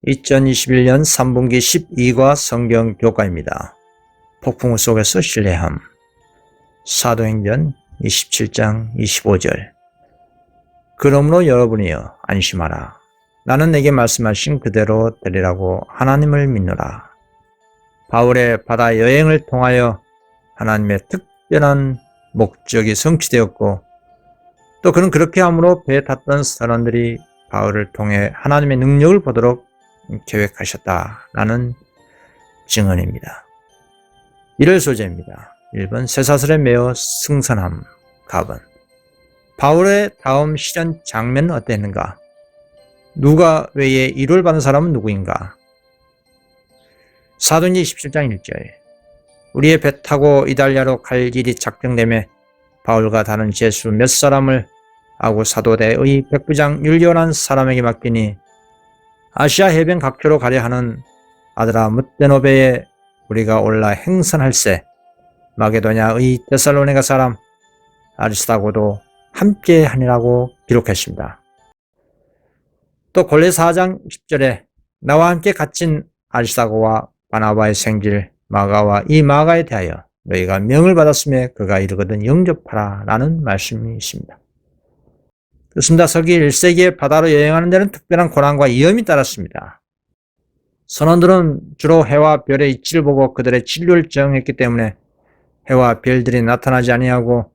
2021년 3분기 12과 성경 교과입니다. 폭풍우 속에서 신뢰함. 사도행전 27장 25절. 그러므로 여러분이여 안심하라. 나는 내게 말씀하신 그대로 되리라고 하나님을 믿노라. 바울의 바다 여행을 통하여 하나님의 특별한 목적이 성취되었고, 또 그는 그렇게 함으로 배에 탔던 사람들이 바울을 통해 하나님의 능력을 보도록 계획하셨다라는 증언입니다. 1월 소재입니다. 1번 쇠사슬에 매어 승선함. 갑은 바울의 다음 실현 장면은 어땠는가? 누가 외에 위로를 받은 사람은 누구인가? 사도행전 27장 1절. 우리의 배 타고 이달리아로 갈 일이 작정되매 바울과 다른 제수 몇 사람을 아고 사도대의 백부장 율리오라는 사람에게 맡기니 아시아 해변 각교로 가려 하는 아드라 뭇데노베에 우리가 올라 행선할세. 마게도냐의 데살로니가 사람 아리스다고도 함께 하니라고 기록했습니다. 또 골레 4장 10절에 나와 함께 갇힌 아리스다고와 바나바의 생질 마가와 이 마가에 대하여 너희가 명을 받았음에 그가 이르거든 영접하라 라는 말씀이 있습니다. 그렇습니다. 서기 1세기에 바다로 여행하는 데는 특별한 고난과 위험이 따랐습니다. 선원들은 주로 해와 별의 이치를 보고 그들의 진로를 정했기 때문에 해와 별들이 나타나지 아니하고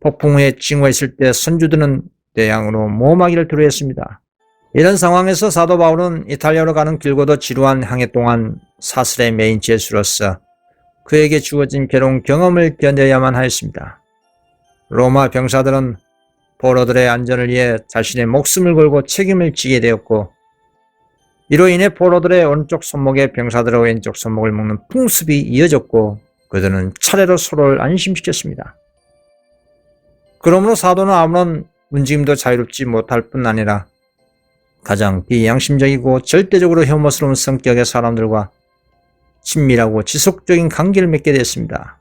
폭풍우에 징후했을 때 선주들은 대양으로 모험하기를 두려워했습니다. 이런 상황에서 사도 바울은 이탈리아로 가는 길고도 지루한 항해 동안 사슬에 매인 제수로서 그에게 주어진 괴로운 경험을 견뎌야만 하였습니다. 로마 병사들은 포로들의 안전을 위해 자신의 목숨을 걸고 책임을 지게 되었고, 이로 인해 포로들의 오른쪽 손목에 병사들의 왼쪽 손목을 묶는 풍습이 이어졌고 그들은 차례로 서로를 안심시켰습니다. 그러므로 사도는 아무런 움직임도 자유롭지 못할 뿐 아니라 가장 비양심적이고 절대적으로 혐오스러운 성격의 사람들과 친밀하고 지속적인 관계를 맺게 됐습니다.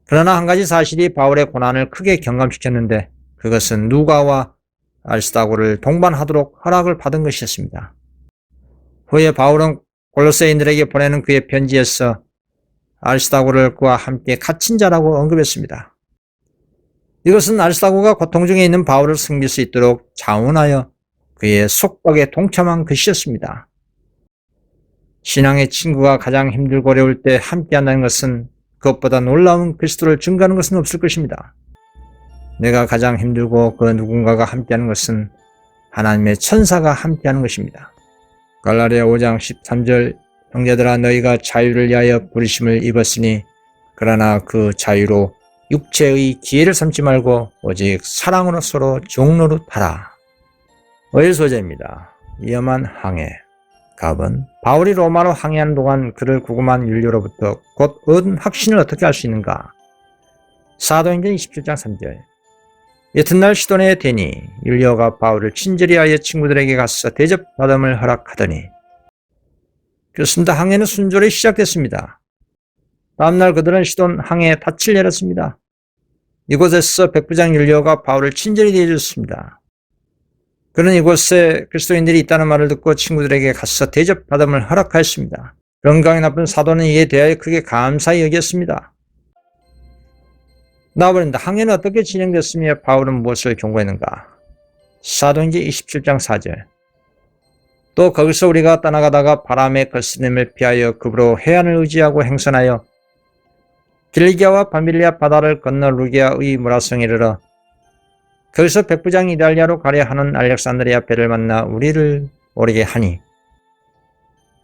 그러나 한 가지 사실이 바울의 고난을 크게 경감시켰는데 그것은 누가와 아리스다고를 동반하도록 허락을 받은 것이었습니다. 후에 바울은 골로새인들에게 보내는 그의 편지에서 아리스다고를 그와 함께 갇힌 자라고 언급했습니다. 이것은 아리스다고가 고통 중에 있는 바울을 섬길 수 있도록 자원하여 그의 속박에 동참한 것이었습니다. 신앙의 친구가 가장 힘들고 어려울 때 함께한다는 것은 그것보다 놀라운 그리스도를 증거하는 것은 없을 것입니다. 내가 가장 힘들고 그 누군가가 함께하는 것은 하나님의 천사가 함께하는 것입니다. 갈라디아 5장 13절. 형제들아 너희가 자유를 위하여 부르심을 입었으니 그러나 그 자유로 육체의 기회를 삼지 말고 오직 사랑으로 서로 종노릇하라. 어일 소재입니다. 위험한 항해. 갑은 바울이 로마로 항해하는 동안 그를 구금한 율리오로부터 곧 얻은 확신을 어떻게 알 수 있는가? 사도행전 27장 3절. 이튿날 시도네에 되니 율리오가 바울을 친절히 하여 친구들에게 가서 대접받음을 허락하더니, 그렇습니다. 항해는 순조롭게 시작됐습니다. 다음날 그들은 시돈 항해에 닻을 내렸습니다. 이곳에서 백부장 율리오가 바울을 친절히 대해줬습니다. 그는 이곳에 그리스도인들이 있다는 말을 듣고 친구들에게 가서 대접받음을 허락하였습니다. 건강이 나쁜 사도는 이에 대하여 크게 감사히 여겼습니다. 나와버린다. 항해는 어떻게 진행됐으며 바울은 무엇을 경고했는가? 사도행전 27장 4절. 또 거기서 우리가 떠나가다가 바람의 거스름을 피하여 급으로 해안을 의지하고 행선하여 길리기아와 밤빌리아 바다를 건너 루기아의 무라성에 이르러 거기서 백부장이 이달리아로 가려 하는 알렉산드리아 배를 만나 우리를 오르게 하니,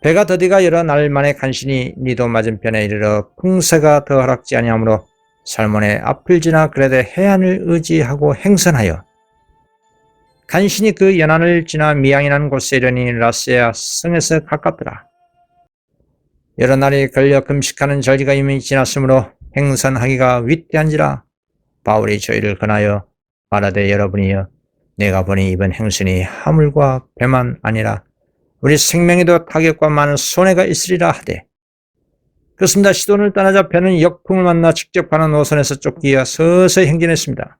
배가 더디가 여러 날 만에 간신히 니도 맞은편에 이르러 풍세가 더 허락지 아니하므로 살몬의 앞을 지나 그레데 해안을 의지하고 행선하여 간신히 그 연안을 지나 미양이라는 곳에 이르니 라세아 성에서 가깝더라. 여러 날이 걸려 금식하는 절기가 이미 지났으므로 행선하기가 위태한지라 바울이 저희를 권하여 말하되 여러분이여 내가 보니 이번 행선이 화물과 배만 아니라 우리 생명에도 타격과 많은 손해가 있으리라 하되, 그렇습니다. 시돈을 떠나자 배는 역풍을 만나 직접 가는 노선에서 쫓기어 서서히 행진했습니다.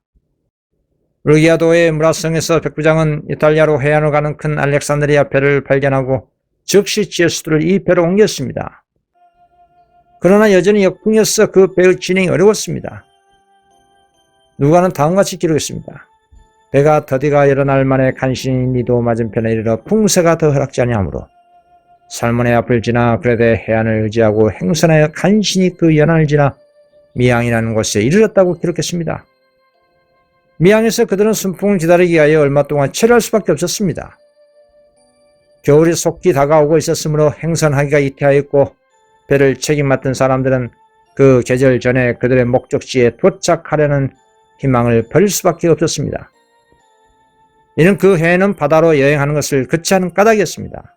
루기아도의 무라성에서 백부장은 이탈리아로 해안으로 가는 큰 알렉산드리아 배를 발견하고 즉시 제수들을 이 배로 옮겼습니다. 그러나 여전히 역풍이어서 그 배의 진행이 어려웠습니다. 누가는 다음과 같이 기록했습니다. 배가 더디가 여러 날 만에 간신히 니도 맞은편에 이르러 풍세가 더 허락지 아니하므로 살몬의 앞을 지나 그레데 해안을 의지하고 행선하여 간신히 그 연안을 지나 미항이라는 곳에 이르렀다고 기록했습니다. 미항에서 그들은 순풍을 기다리기 위하여 얼마 동안 체류할 수밖에 없었습니다. 겨울이 속히 다가오고 있었으므로 행선하기가 이태하였고 배를 책임맡은 사람들은 그 계절 전에 그들의 목적지에 도착하려는 희망을 버릴 수밖에 없었습니다. 이는 그 해에는 바다로 여행하는 것을 그치 않은 까닭이었습니다.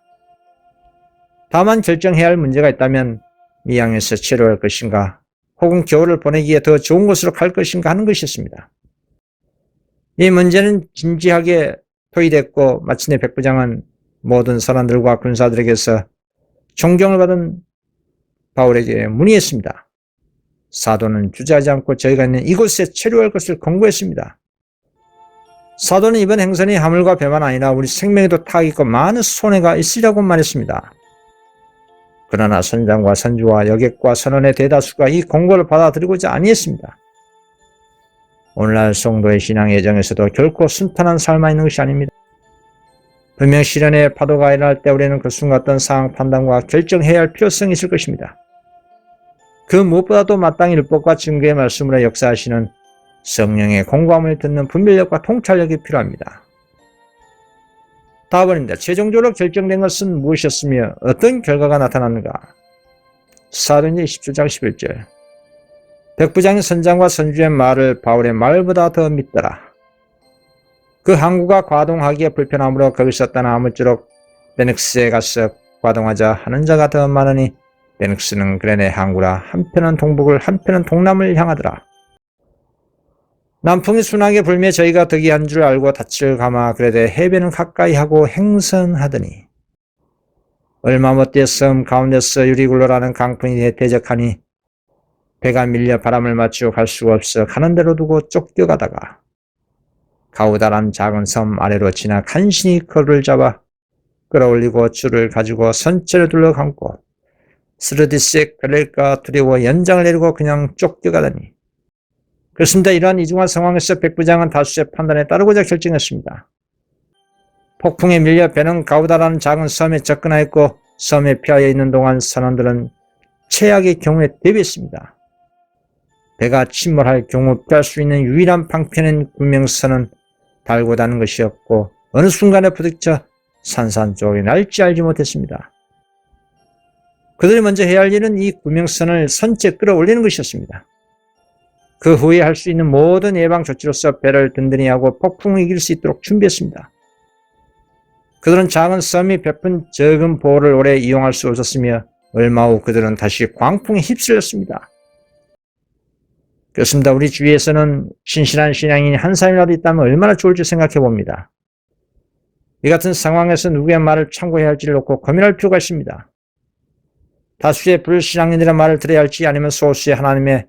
다만 결정해야 할 문제가 있다면 미항에서 체류할 것인가 혹은 겨울을 보내기에 더 좋은 곳으로 갈 것인가 하는 것이었습니다. 이 문제는 진지하게 토의됐고 마침내 백부장은 모든 사람들과 군사들에게서 존경을 받은 바울에게 문의했습니다. 사도는 주저하지 않고 저희가 있는 이곳에 체류할 것을 권고했습니다. 사도는 이번 행선이 하물과 배만 아니라 우리 생명에도 타격이 있고 많은 손해가 있으리라고 말했습니다. 그러나 선장과 선주와 여객과 선원의 대다수가 이 권고를 받아들이고자 아니했습니다. 오늘날 성도의 신앙 예정에서도 결코 순탄한 삶만 있는 것이 아닙니다. 분명 시련의 파도가 일어날 때 우리는 그 순간 어떤 상황 판단과 결정해야 할 필요성이 있을 것입니다. 그 무엇보다도 마땅히 율법과 증거의 말씀으로 역사하시는 성령의 공감을 듣는 분별력과 통찰력이 필요합니다. 다음입니다. 최종적으로 결정된 것은 무엇이었으며 어떤 결과가 나타났는가? 사도행전 27장 11절. 백부장이 선장과 선주의 말을 바울의 말보다 더 믿더라. 그 항구가 과동하기에 불편하므로 거기서 떠나 아무쪼록 베넥스에 가서 과동하자 하는 자가 더 많으니 베넥스는 그레네 항구라. 한편은 동북을 한편은 동남을 향하더라. 남풍이 순하게 불며 저희가 덕이한 줄 알고 닻을 감아 그레데 해변은 가까이 하고 행선하더니 얼마 못돼 섬 가운데서 유리굴로라는 강풍이 대적하니 배가 밀려 바람을 맞추어 갈 수가 없어 가는 대로 두고 쫓겨가다가 가우다란 작은 섬 아래로 지나 간신히 걸을 잡아 끌어올리고 줄을 가지고 선체를 둘러 감고 스르디스에 걸릴까 두려워 연장을 내리고 그냥 쫓겨가더니 그렇습니다. 이러한 이중한 상황에서 백부장은 다수의 판단에 따르고자 결정했습니다. 폭풍에 밀려 배는 가우다라는 작은 섬에 접근하였고 섬에 피하여 있는 동안 선원들은 최악의 경우에 대비했습니다. 배가 침몰할 경우 피할 수 있는 유일한 방편인 구명선은 달고 다는 것이었고 어느 순간에 부딪혀 산산조각이 날지 알지 못했습니다. 그들이 먼저 해야 할 일은 이 구명선을 선체 끌어올리는 것이었습니다. 그 후에 할 수 있는 모든 예방 조치로서 배를 든든히 하고 폭풍을 이길 수 있도록 준비했습니다. 그들은 작은 섬이 베푼 적은 보호를 오래 이용할 수 없었으며 얼마 후 그들은 다시 광풍에 휩쓸렸습니다. 그렇습니다. 우리 주위에서는 신실한 신앙인이 한 사람이라도 있다면 얼마나 좋을지 생각해 봅니다. 이 같은 상황에서 누구의 말을 참고해야 할지를 놓고 고민할 필요가 있습니다. 다수의 불신앙인들의 말을 들어야 할지 아니면 소수의 하나님의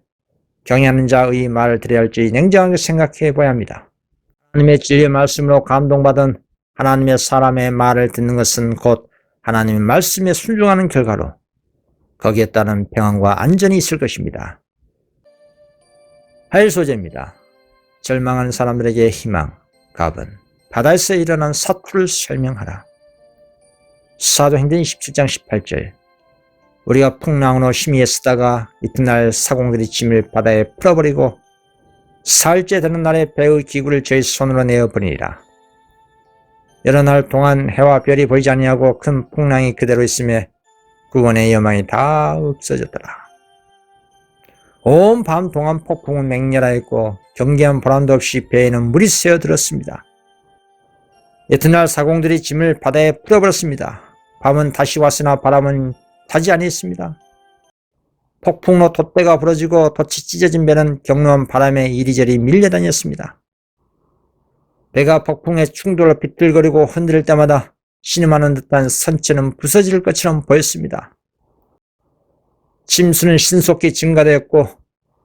경외하는 자의 말을 들어야 할지 냉정하게 생각해 봐야 합니다. 하나님의 진리의 말씀으로 감동받은 하나님의 사람의 말을 듣는 것은 곧 하나님의 말씀에 순종하는 결과로 거기에 따른 평안과 안전이 있을 것입니다. 하일 소재입니다. 절망하는 사람들에게 희망, 갑은 바다에서 일어난 사투를 설명하라. 사도행전 27장 18절. 우리가 풍랑으로 심히 애쓰다가 이튿날 사공들이 짐을 바다에 풀어버리고 사흘째 되는 날에 배의 기구를 저희 손으로 내어버리니라. 여러 날 동안 해와 별이 보이지 아니하고 큰 풍랑이 그대로 있으며 구원의 여망이 다 없어졌더라. 온 밤 동안 폭풍은 맹렬하였고 경계한 보람도 없이 배에는 물이 새어들었습니다. 이튿날 사공들이 짐을 바다에 풀어버렸습니다. 밤은 다시 왔으나 바람은 타지 아니했습니다. 폭풍로 돛대가 부러지고 돛이 찢어진 배는 격노한 바람에 이리저리 밀려다녔습니다. 배가 폭풍의 충돌로 비틀거리고 흔들릴 때마다 신음하는 듯한 선체는 부서질 것처럼 보였습니다. 침수는 신속히 증가되었고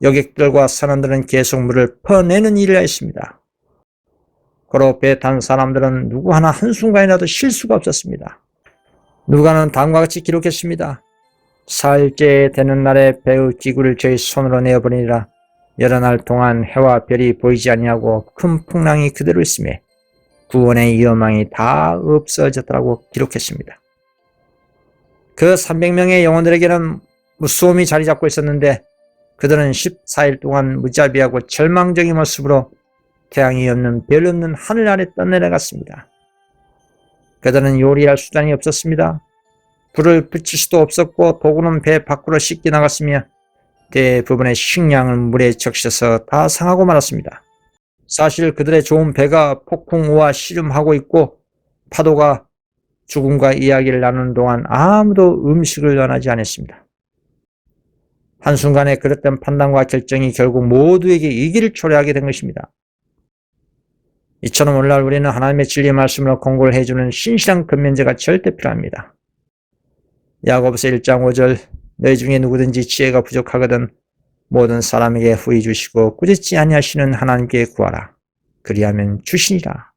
여객들과 선원들은 계속 물을 퍼내는 일을 했습니다. 그로 배 탄 사람들은 누구 하나 한순간이라도 쉴 수가 없었습니다. 누가는 다음과 같이 기록했습니다. 사흘째 되는 날에 배의 기구를 저희 손으로 내어버리니라. 여러 날 동안 해와 별이 보이지 아니하고 큰 풍랑이 그대로 있음에 구원의 위험망이 다 없어졌다고 기록했습니다. 그 300명의 영혼들에게는 무서움이 자리 잡고 있었는데 그들은 14일 동안 무자비하고 절망적인 모습으로 태양이 없는 별 없는 하늘 아래 떠내려갔습니다. 그들은 요리할 수단이 없었습니다. 불을 붙일 수도 없었고 도구는 배 밖으로 씻겨 나갔으며 대부분의 식량은 물에 적셔서 다 상하고 말았습니다. 사실 그들의 좋은 배가 폭풍우와 씨름하고 있고 파도가 죽음과 이야기를 나누는 동안 아무도 음식을 원하지 않았습니다. 한순간에 그릇된 판단과 결정이 결국 모두에게 위기를 초래하게 된 것입니다. 이처럼 오늘날 우리는 하나님의 진리의 말씀으로 공고를 해주는 신실한 근면제가 절대 필요합니다. 야고보서 1장 5절 너희 중에 누구든지 지혜가 부족하거든 모든 사람에게 후히 주시고 꾸짖지 아니하시는 하나님께 구하라. 그리하면 주시니라.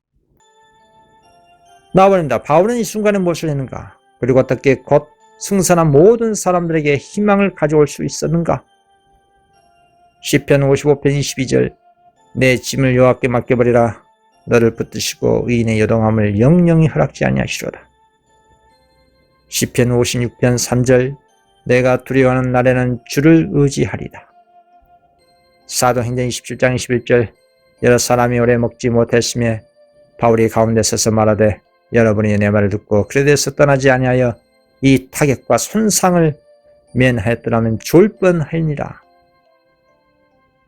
나와버립니다. 바울은 이 순간에 무엇을 했는가? 그리고 어떻게 곧 승선한 모든 사람들에게 희망을 가져올 수 있었는가? 시편 55편 22절 내 짐을 여호와께 맡겨버리라. 너를 붙드시고 의인의 요동함을 영영히 허락지 아니하시로다. 시편 56편 3절 내가 두려워하는 날에는 주를 의지하리다. 사도행전 27장 21절 여러 사람이 오래 먹지 못했으며 바울이 가운데 서서 말하되 여러분이 내 말을 듣고 그레데에서 떠나지 아니하여 이 타격과 손상을 면하였더라면 좋을 뻔하니라.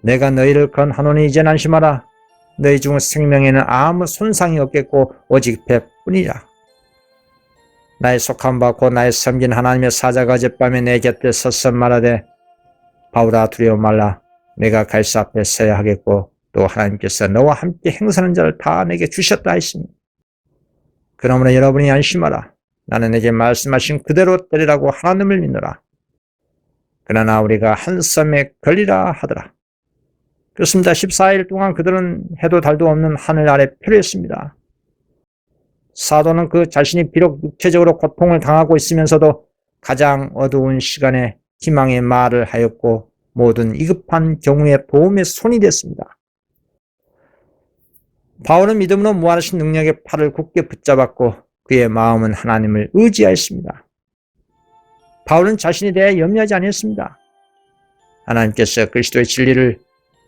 내가 너희를 건하노니 이제 안심하라. 너희 중 생명에는 아무 손상이 없겠고 오직 배뿐이라. 나의 속한 바 곧 나의 섬긴 하나님의 사자가 어젯밤에 내 곁에 서서 말하되 바울아 두려워 말라. 내가 갈수 앞에 서야 하겠고 또 하나님께서 너와 함께 행사하는 자를 다 내게 주셨다 하시니 그러므로 여러분이 안심하라. 나는 내게 말씀하신 그대로 되리라고 하나님을 믿노라. 그러나 우리가 한 섬에 걸리라 하더라. 그렇습니다. 14일 동안 그들은 해도 달도 없는 하늘 아래 표류했습니다. 사도는 그 자신이 비록 육체적으로 고통을 당하고 있으면서도 가장 어두운 시간에 희망의 말을 하였고 모든 위급한 경우에 도움의 손이 됐습니다. 바울은 믿음으로 무한하신 능력의 팔을 굳게 붙잡았고 그의 마음은 하나님을 의지하였습니다. 바울은 자신에 대해 염려하지 않았습니다. 하나님께서 그리스도의 진리를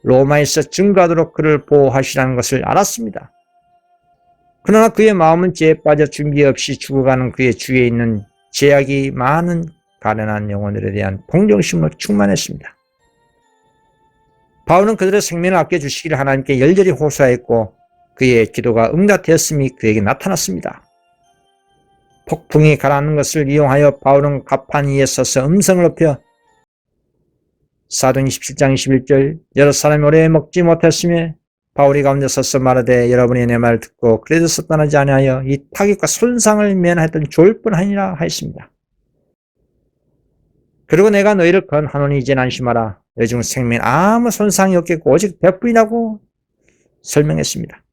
로마에서 증거하도록 그를 보호하시라는 것을 알았습니다. 그러나 그의 마음은 죄에 빠져 준비 없이 죽어가는 그의 주위에 있는 제약이 많은 가련한 영혼들에 대한 동정심으로 충만했습니다. 바울은 그들의 생명을 아껴주시기를 하나님께 열렬히 호소하였고 그의 기도가 응답되었음이 그에게 나타났습니다. 폭풍이 가라앉는 것을 이용하여 바울은 갑판 위에 서서 음성을 높여 사도행 27장 21절 여러 사람이 오래 먹지 못했으며 바울이 가운데 서서 말하되 여러분이 내 말을 듣고 그레데에서 떠나지 아니하여 이 타격과 손상을 면하였던 좋을 뻔하니라 하였습니다. 그리고 내가 너희를 건하노니 이제 안심하라. 너희 중 생명에 아무 손상이 없겠고 오직 배뿐이라고 설명했습니다.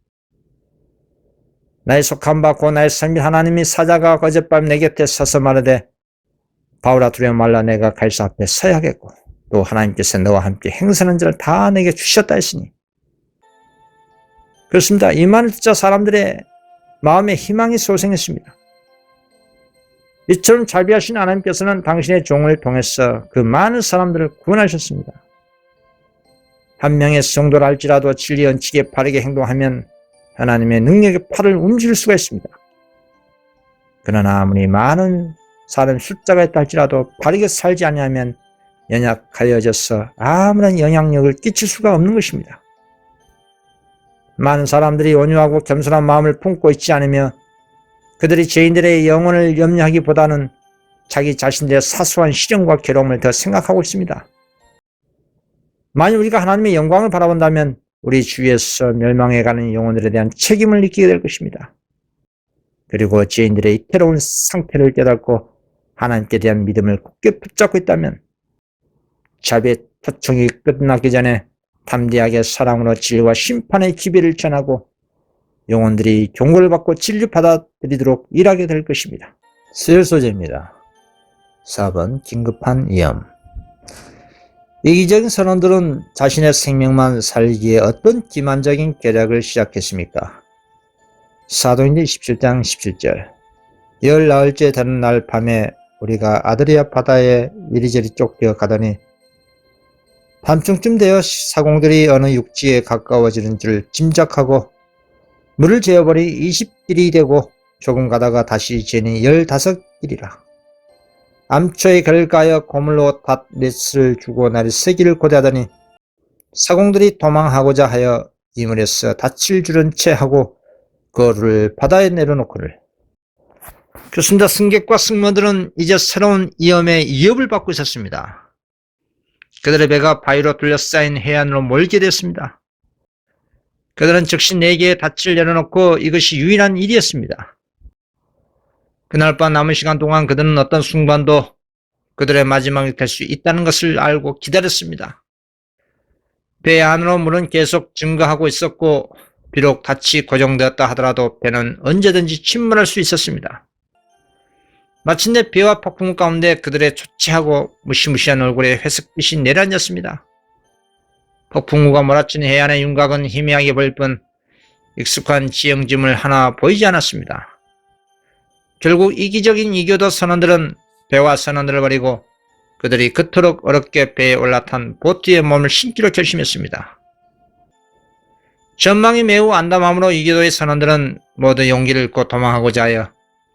나의 속한 바 곧 나의 섬긴 하나님이 사자가 어젯밤 내 곁에 서서 말하되 바울아 두려워 말라. 내가 갈수 앞에 서야 하겠고 또 하나님께서 너와 함께 행선한 자를 다 내게 주셨다 했으니 그렇습니다. 이 말을 듣자 사람들의 마음에 희망이 솟생했습니다. 이처럼 자비하신 하나님께서는 당신의 종을 통해서 그 많은 사람들을 구원하셨습니다. 한 명의 성도라 할지라도 진리 원칙에 바르게 행동하면 하나님의 능력의 팔을 움직일 수가 있습니다. 그러나 아무리 많은 사람 숫자가 있다 할지라도 바르게 살지 아니하면 연약하여져서 아무런 영향력을 끼칠 수가 없는 것입니다. 많은 사람들이 온유하고 겸손한 마음을 품고 있지 않으며 그들이 죄인들의 영혼을 염려하기보다는 자기 자신들의 사소한 시련과 괴로움을 더 생각하고 있습니다. 만일 우리가 하나님의 영광을 바라본다면 우리 주위에서 멸망해가는 영혼들에 대한 책임을 느끼게 될 것입니다. 그리고 죄인들의 이태로운 상태를 깨닫고 하나님께 대한 믿음을 굳게 붙잡고 있다면 자비의 토청이 끝나기 전에 담대하게 사랑으로 진리와 심판의 기별을 전하고 영혼들이 경고를 받고 진리 받아들이도록 일하게 될 것입니다. 수요 소재입니다. 4번 긴급한 위험. 이기적인 선원들은 자신의 생명만 살기에 어떤 기만적인 계략을 시작했습니까? 사도행전 17장 17절. 열 나흘째 되는 날 밤에 우리가 아드리아 바다에 이리저리 쫓겨 가더니 밤중쯤 되어 사공들이 어느 육지에 가까워지는 줄 짐작하고 물을 재어버리 20길이 되고 조금 가다가 다시 재니 15길이라. 암초에 결가하여 고물로 닷넷을 주고 날이 세기를 고대하더니 사공들이 도망하고자 하여 이물에서 닻을 줄은 채 하고 그를 바다에 내려놓고를. 그렇습니다. 승객과 승무원들은 이제 새로운 위험에 위협을 받고 있었습니다. 그들의 배가 바위로 둘러싸인 해안으로 몰게 됐습니다. 그들은 즉시 4개의 닻을 내려놓고 이것이 유일한 일이었습니다. 그날 밤 남은 시간 동안 그들은 어떤 순간도 그들의 마지막이 될 수 있다는 것을 알고 기다렸습니다. 배 안으로 물은 계속 증가하고 있었고 비록 닻이 고정되었다 하더라도 배는 언제든지 침몰할 수 있었습니다. 마침내 비와 폭풍 가운데 그들의 초췌하고 무시무시한 얼굴에 회색빛이 내려앉았습니다. 폭풍우가 몰아치는 해안의 윤곽은 희미하게 보일 뿐 익숙한 지형지물 하나 보이지 않았습니다. 결국 이기적인 이교도 선원들은 배와 선원들을 버리고 그들이 그토록 어렵게 배에 올라탄 보트에 몸을 신기로 결심했습니다. 전망이 매우 암담함으로 이교도의 선원들은 모두 용기를 잃고 도망하고자 하여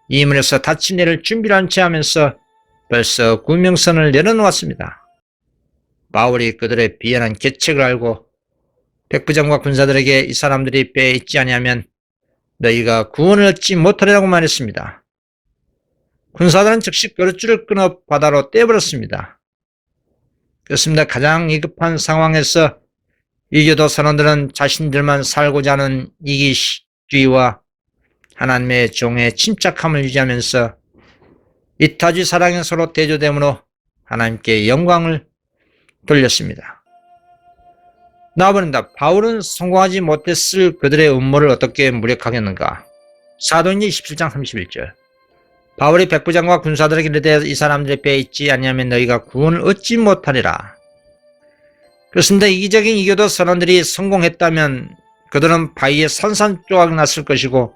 이물에서 닻이 내릴 준비를 한 채 하면서 벌써 구명선을 내려놓았습니다. 바울이 그들의 비열한 계책을 알고 백부장과 군사들에게 이 사람들이 배에 있지 아니하면 너희가 구원을 얻지 못하리라고 말했습니다. 군사들은 즉시 거룻줄을 끊어 바다로 떼버렸습니다. 그렇습니다. 가장 위급한 상황에서 이교도 선원들은 자신들만 살고자 하는 이기주의와 하나님의 종의 침착함을 유지하면서 이타주의 사랑에 서로 대조됨으로 하나님께 영광을 돌렸습니다. 나와버린다. 바울은 성공하지 못했을 그들의 음모를 어떻게 무력하겠는가? 사도행전 27장 31절. 바울이 백부장과 군사들에게 이르되 이 사람들의 배에 있지 아니하면 너희가 구원을 얻지 못하리라. 그렇습니다. 이기적인 이교도 선원들이 성공했다면 그들은 바위에 산산조각 났을 것이고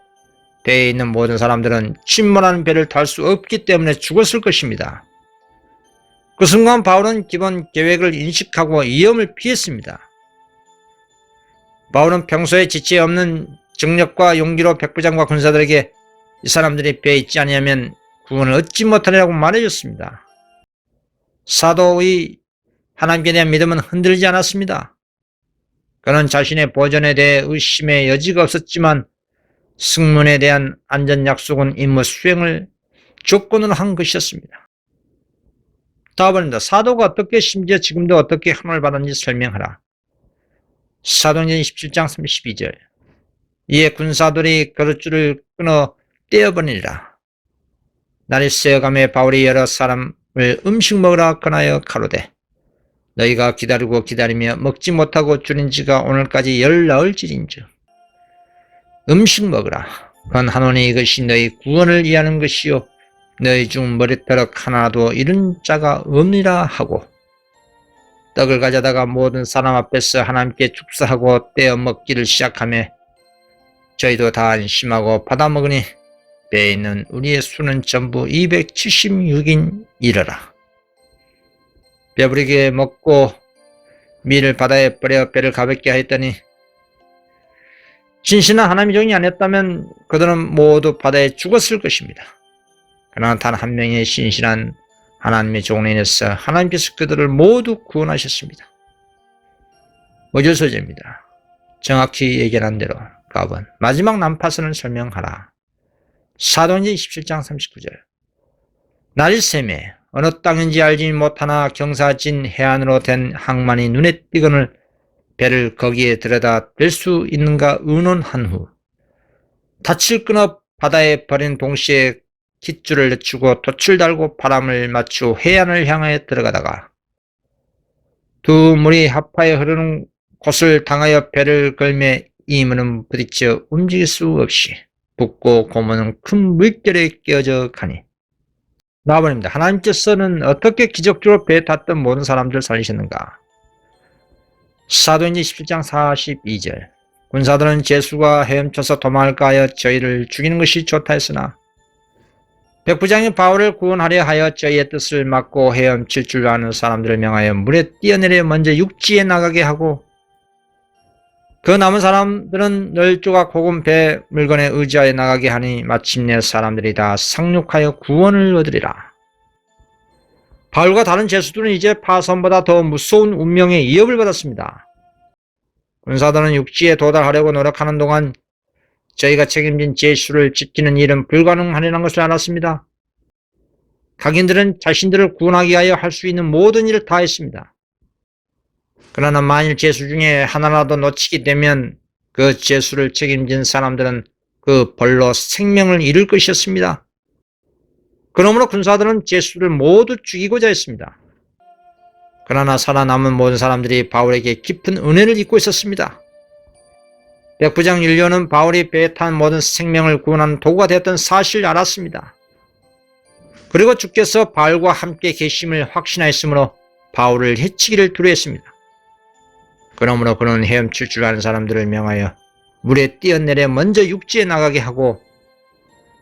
배에 있는 모든 사람들은 침몰하는 배를 탈 수 없기 때문에 죽었을 것입니다. 그 순간 바울은 기본 계획을 인식하고 위험을 피했습니다. 바울은 평소에 지체 없는 정력과 용기로 백부장과 군사들에게 이 사람들이 배에 있지 아니하면 구원을 얻지 못하리라고 말해줬습니다. 사도의 하나님께 대한 믿음은 흔들리지 않았습니다. 그는 자신의 보전에 대해 의심의 여지가 없었지만 승문에 대한 안전 약속은 임무 수행을 조건으로 한 것이었습니다. 다음입니다. 사도가 어떻게 심지어 지금도 어떻게 함을 받았는지 설명하라. 사도행전 17장 32절. 이에 군사들이 거룻줄을 끊어 떼어버리니라. 날이 새어가며 바울이 여러 사람을 음식 먹으라 권하여 가로되 너희가 기다리고 기다리며 먹지 못하고 줄인 지가 오늘까지 10나흘째인즉 음식 먹으라. 건하노니 이것이 너희 구원을 위하는 것이요 너희 중 머리털럭 하나도 잃은 자가 없니라 하고 떡을 가져다가 모든 사람 앞에서 하나님께 축사하고 떼어 먹기를 시작하며 저희도 다 안심하고 받아 먹으니 배에 있는 우리의 수는 전부 276인 이르라. 배부르게 먹고 밀을 바다에 버려 배를 가볍게 하였더니 진실한 하나님의 종이 아니었다면 그들은 모두 바다에 죽었을 것입니다. 그러나 단 한 명의 신실한 하나님의 종으로 인해서 하나님께서 그들을 모두 구원하셨습니다. 5절 소재입니다. 정확히 예견한 대로 갑은 마지막 난파선을 설명하라. 사도행전 27장 39절. 날이 새매 어느 땅인지 알지 못하나 경사진 해안으로 된 항만이 눈에 띄거늘 배를 거기에 들여다 댈 수 있는가 의논한 후 닻을 끊어 바다에 버린 동시에 깃줄을 늦추고 돛을 달고 바람을 맞추어 해안을 향하여 들어가다가 두 물이 합하여 흐르는 곳을 당하여 배를 걸매 이문은 부딪혀 움직일 수 없이 붓고 고문은 큰 물결에 끼어져 가니. 나아버립니다. 하나님께서는 어떻게 기적적으로 배에 탔던 모든 사람들을 살리셨는가? 사도행전 17장 42절. 군사들은 제수가 헤엄쳐서 도망할까 하여 저희를 죽이는 것이 좋다 했으나 백부장이 바울을 구원하려 하여 저희의 뜻을 막고 헤엄칠 줄 아는 사람들을 명하여 물에 뛰어내려 먼저 육지에 나가게 하고 그 남은 사람들은 널조각 혹은 배 물건에 의지하여 나가게 하니 마침내 사람들이 다 상륙하여 구원을 얻으리라. 바울과 다른 제수들은 이제 파선보다 더 무서운 운명의 위협을 받았습니다. 군사들은 육지에 도달하려고 노력하는 동안 저희가 책임진 제수를 지키는 일은 불가능하리라는 것을 알았습니다. 각인들은 자신들을 구원하기 위하여 할 수 있는 모든 일을 다 했습니다. 그러나 만일 제수 중에 하나라도 놓치게 되면 그 제수를 책임진 사람들은 그 벌로 생명을 잃을 것이었습니다. 그러므로 군사들은 제수를 모두 죽이고자 했습니다. 그러나 살아남은 모든 사람들이 바울에게 깊은 은혜를 입고 있었습니다. 백부장 율리오는 바울이 배에 탄 모든 생명을 구원하는 도구가 되었던 사실을 알았습니다. 그리고 주께서 바울과 함께 계심을 확신하였으므로 바울을 해치기를 두려워했습니다. 그러므로 그는 헤엄칠 줄 아는 사람들을 명하여 물에 뛰어내려 먼저 육지에 나가게 하고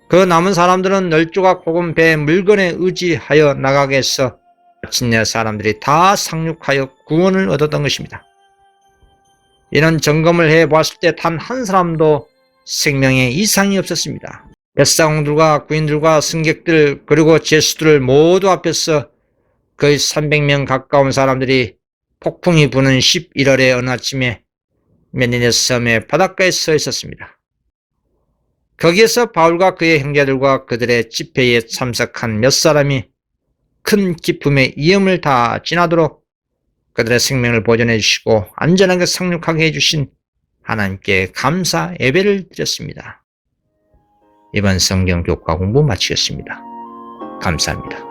그 남은 사람들은 널조각 혹은 배 물건에 의지하여 나가게 해서 마침내 사람들이 다 상륙하여 구원을 얻었던 것입니다. 이런 점검을 해보았을 때 단 한 사람도 생명에 이상이 없었습니다. 뱃사공들과 구인들과 승객들 그리고 제수들 모두 앞에서 거의 300명 가까운 사람들이 폭풍이 부는 11월의 어느 아침에 메니네 섬의 바닷가에 서 있었습니다. 거기에서 바울과 그의 형제들과 그들의 집회에 참석한 몇 사람이 큰 기쁨의 위험을 다 지나도록 그들의 생명을 보존해 주시고 안전하게 상륙하게 해주신 하나님께 감사 예배를 드렸습니다. 이번 성경 교과 공부 마치겠습니다. 감사합니다.